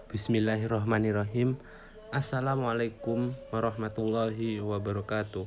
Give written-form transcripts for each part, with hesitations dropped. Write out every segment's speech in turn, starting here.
Bismillahirrahmanirrahim. Assalamualaikum warahmatullahi wabarakatuh.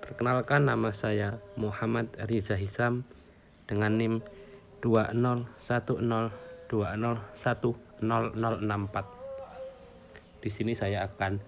Perkenalkan, nama saya Muhammad Riza Hisam dengan NIM 20102010064. Di sini saya akan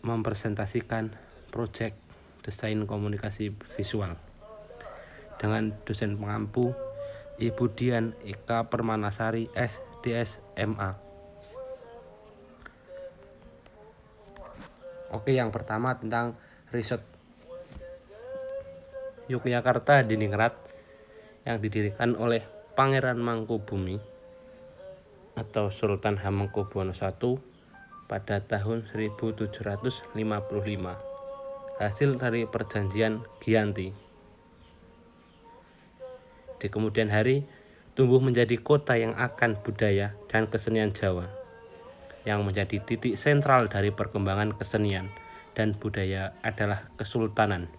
mempresentasikan proyek desain komunikasi visual dengan dosen pengampu Ibu Dian Eka Permanasari SDS MA. Oke, yang pertama tentang riset Yogyakarta Diningrat yang didirikan oleh Pangeran Mangkubumi atau Sultan Hamengkubuwono I pada tahun 1755, hasil dari perjanjian Giyanti. Di kemudian hari tumbuh menjadi kota yang akan budaya dan kesenian Jawa, yang menjadi titik sentral dari perkembangan kesenian dan budaya adalah Kesultanan.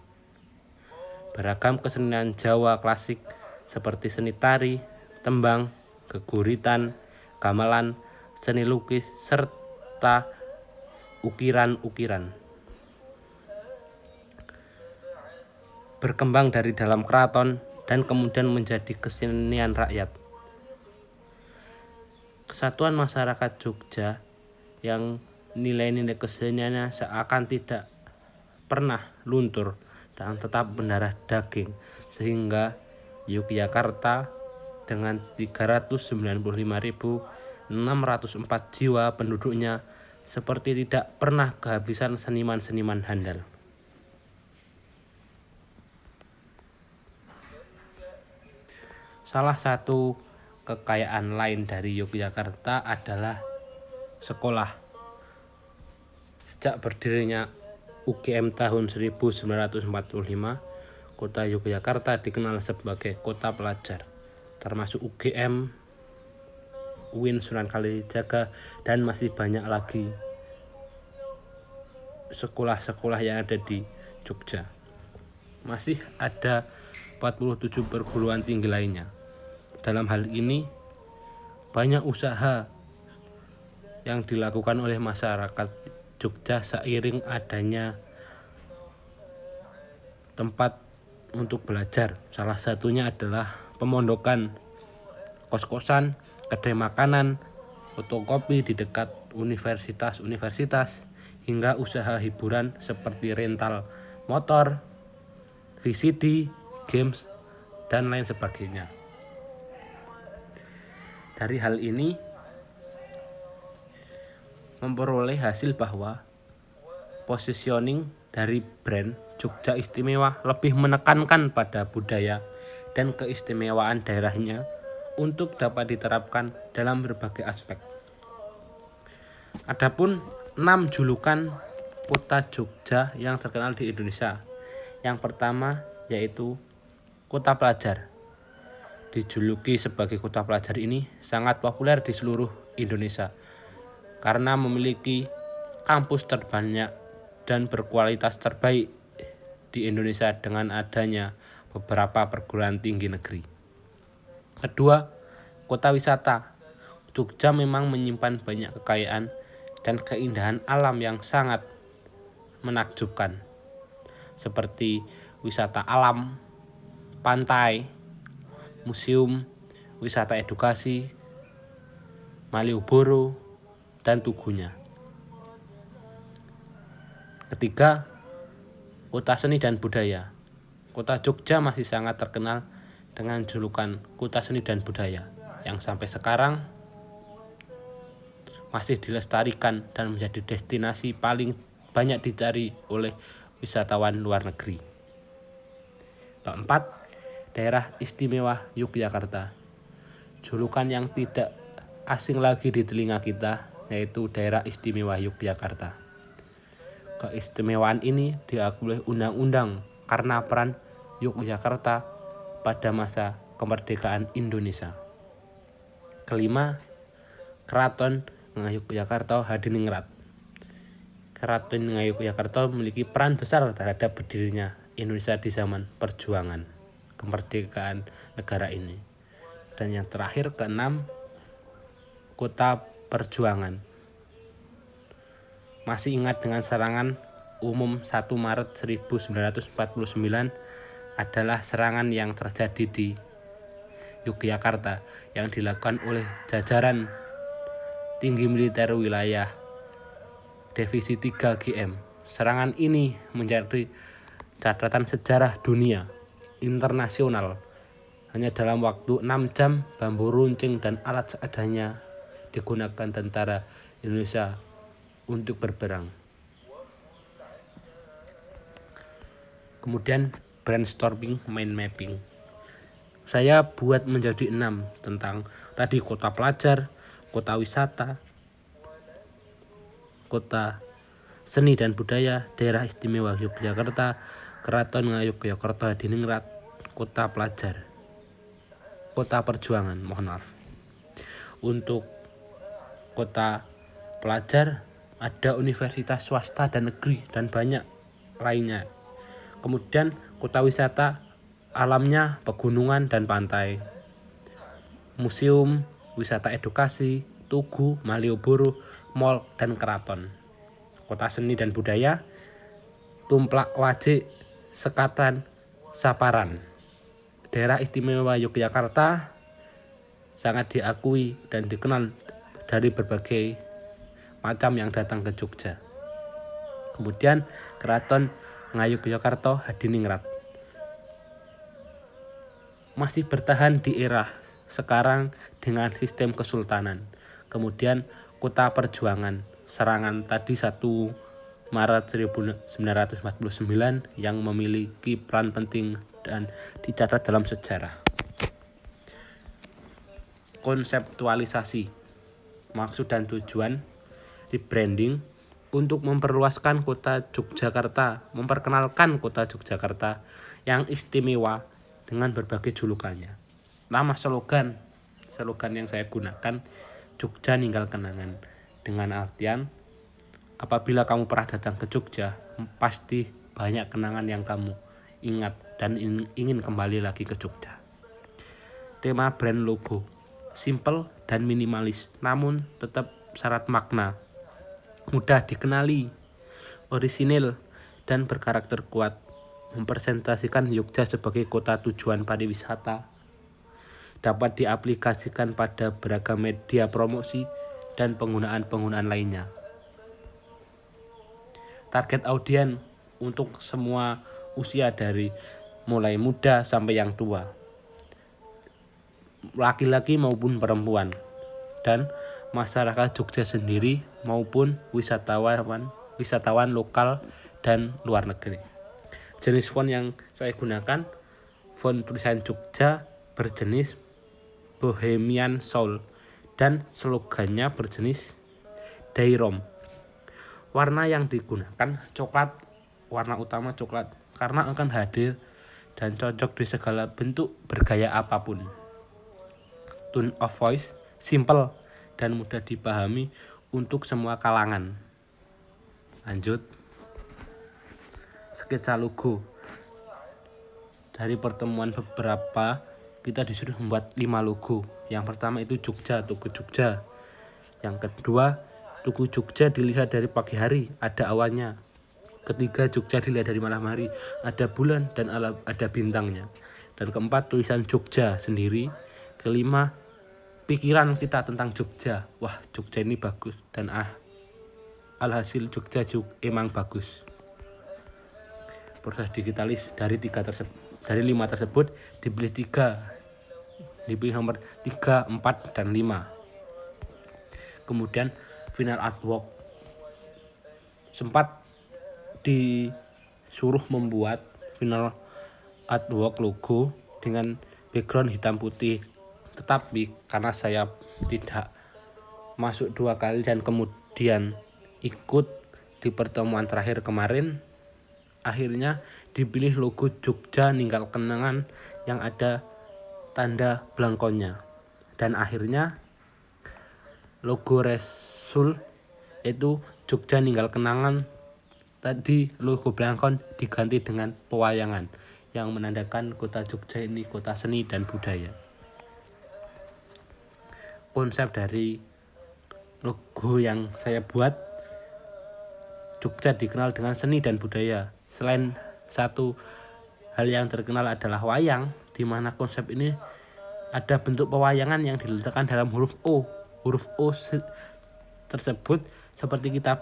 Beragam kesenian Jawa klasik seperti seni tari, tembang, geguritan, gamelan, seni lukis, serta ukiran-ukiran berkembang dari dalam keraton dan kemudian menjadi kesenian rakyat. Kesatuan masyarakat Jogja yang nilai-nilai keseniannya seakan tidak pernah luntur dan tetap mendarah daging, sehingga Yogyakarta dengan 395.604 jiwa penduduknya seperti tidak pernah kehabisan seniman-seniman handal. Salah satu kekayaan lain dari Yogyakarta adalah sekolah. Sejak berdirinya UGM tahun 1945, kota Yogyakarta dikenal sebagai kota pelajar, termasuk UGM, UIN Sunan Kalijaga, dan masih banyak lagi sekolah-sekolah yang ada di Jogja. Masih ada 47 perguruan tinggi lainnya. Dalam hal ini, banyak usaha yang dilakukan oleh masyarakat Jogja seiring adanya tempat untuk belajar. Salah satunya adalah pemondokan, kos-kosan, kedai makanan, fotokopi di dekat universitas-universitas, hingga usaha hiburan seperti rental motor, VCD, games, dan lain sebagainya. Dari hal ini memperoleh hasil bahwa positioning dari brand Jogja Istimewa lebih menekankan pada budaya dan keistimewaan daerahnya untuk dapat diterapkan dalam berbagai aspek. Adapun 6 julukan kota Jogja yang terkenal di Indonesia. Yang pertama yaitu kota pelajar. Dijuluki sebagai kota pelajar ini sangat populer di seluruh Indonesia karena memiliki kampus terbanyak dan berkualitas terbaik di Indonesia dengan adanya beberapa perguruan tinggi negeri. Kedua, kota wisata. Jogja memang menyimpan banyak kekayaan dan keindahan alam yang sangat menakjubkan, seperti wisata alam, pantai, museum, wisata edukasi, Malioboro, dan Tugunya. Ketiga, kota seni dan budaya. Kota Jogja masih sangat terkenal dengan julukan kota seni dan budaya yang sampai sekarang masih dilestarikan dan menjadi destinasi paling banyak dicari oleh wisatawan luar negeri. Keempat, daerah istimewa Yogyakarta. Julukan yang tidak asing lagi di telinga kita yaitu daerah istimewa Yogyakarta. Keistimewaan ini diakui oleh undang-undang karena peran Yogyakarta pada masa kemerdekaan Indonesia. Kelima, Keraton Ngayogyakarta Hadiningrat. Keraton Ngayogyakarta memiliki peran besar terhadap berdirinya Indonesia di zaman perjuangan kemerdekaan negara ini. Dan yang terakhir, keenam, kota perjuangan. Masih ingat dengan serangan umum 1 Maret 1949 adalah serangan yang terjadi di Yogyakarta yang dilakukan oleh jajaran tinggi militer wilayah Divisi 3 GM. Serangan ini menjadi catatan sejarah dunia internasional. Hanya dalam waktu 6 jam, bambu runcing dan alat seadanya digunakan tentara Indonesia untuk berperang. Kemudian brainstorming mind mapping. Saya buat menjadi 6 tentang tadi kota pelajar, kota wisata, kota seni dan budaya, daerah istimewa Yogyakarta, Keraton Ngayogyakarta Hadiningrat, kota pelajar, kota perjuangan, mohon maaf. Untuk kota pelajar ada universitas swasta dan negeri dan banyak lainnya. Kemudian kota wisata alamnya pegunungan dan pantai, museum, wisata edukasi, tugu, Malioboro, mall dan keraton. Kota seni dan budaya Tumplak Wajik, Sekatan, Saparan. Daerah istimewa Yogyakarta sangat diakui dan dikenal dari berbagai macam yang datang ke Jogja. Kemudian Keraton Ngayogyakarta Hadiningrat masih bertahan di era sekarang dengan sistem kesultanan. Kemudian kota perjuangan, serangan tadi 1 Maret 1949 yang memiliki peran penting dan dicatat dalam sejarah. Konseptualisasi, maksud dan tujuan rebranding untuk memperluaskan kota Yogyakarta, memperkenalkan kota Yogyakarta yang istimewa dengan berbagai julukannya. Nama slogan yang saya gunakan Jogja Ninggal Kenangan, dengan artian apabila kamu pernah datang ke Jogja, pasti banyak kenangan yang kamu ingat dan ingin kembali lagi ke Jogja. Tema brand logo, simple dan minimalis, namun tetap syarat makna, mudah dikenali, orisinil dan berkarakter kuat, mempresentasikan Jogja sebagai kota tujuan pariwisata, dapat diaplikasikan pada beragam media promosi dan penggunaan lainnya. Target audiens untuk semua usia dari mulai muda sampai yang tua, laki-laki maupun perempuan, dan masyarakat Jogja sendiri maupun wisatawan lokal dan luar negeri. Jenis font yang saya gunakan, font tulisan Jogja berjenis Bohemian Soul dan slogannya berjenis Dairom. Warna yang digunakan coklat, warna utama coklat, karena akan hadir dan cocok di segala bentuk bergaya apapun. Tone of voice simple dan mudah dipahami untuk semua kalangan. Lanjut, sketsa logo. Dari pertemuan beberapa, kita disuruh membuat 5 logo. Yang pertama itu Jogja, Tugu Jogja. Yang kedua, Tugu Jogja dilihat dari pagi hari, ada awannya. Ketiga, Jogja dilihat dari malam hari, ada bulan dan ada bintangnya. Dan keempat, tulisan Jogja sendiri. Kelima, pikiran kita tentang Jogja. Wah, Jogja ini bagus, dan alhasil Jogja juga emang bagus. Proses digitalis dari 5 tersebut dipilih 3. Dipilih nomor 3, 4, dan 5. Kemudian final artwork. Sempat disuruh membuat final artwork logo dengan background hitam putih, tetapi karena saya tidak masuk 2 kali dan kemudian ikut di pertemuan terakhir kemarin, akhirnya dipilih logo Jogja Ninggal Kenangan yang ada tanda belangkonnya. Dan akhirnya logo Resul itu Jogja Ninggal Kenangan, tadi logo belangkon diganti dengan pewayangan yang menandakan kota Jogja ini kota seni dan budaya. Konsep dari logo yang saya buat, Jogja dikenal dengan seni dan budaya. Selain satu hal yang terkenal adalah wayang, di mana konsep ini ada bentuk pewayangan yang diletakkan dalam huruf O. Huruf O tersebut seperti kita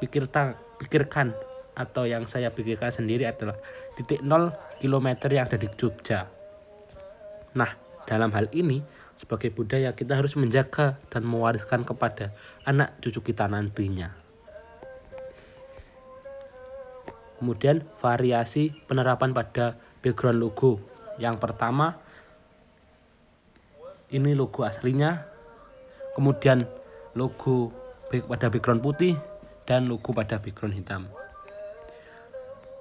pikirkan atau yang saya pikirkan sendiri adalah titik 0 km yang ada di Jogja. Nah, dalam hal ini sebagai budaya kita harus menjaga dan mewariskan kepada anak cucu kita nantinya. Kemudian variasi penerapan pada background logo. Yang pertama, ini logo aslinya, kemudian logo pada background putih dan logo pada background hitam.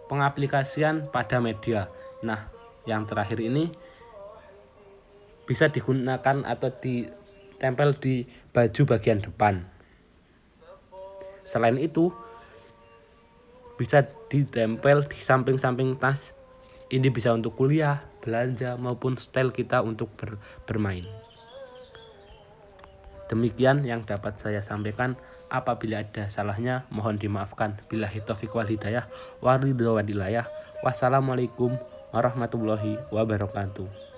Pengaplikasian pada media. Nah, yang terakhir ini bisa digunakan atau ditempel di baju bagian depan. Selain itu, bisa ditempel di samping-samping tas. Ini bisa untuk kuliah, belanja, maupun style kita untuk bermain. Demikian yang dapat saya sampaikan. Apabila ada salahnya, mohon dimaafkan. Billahi taufiq wal hidayah. Wassalamualaikum warahmatullahi wabarakatuh.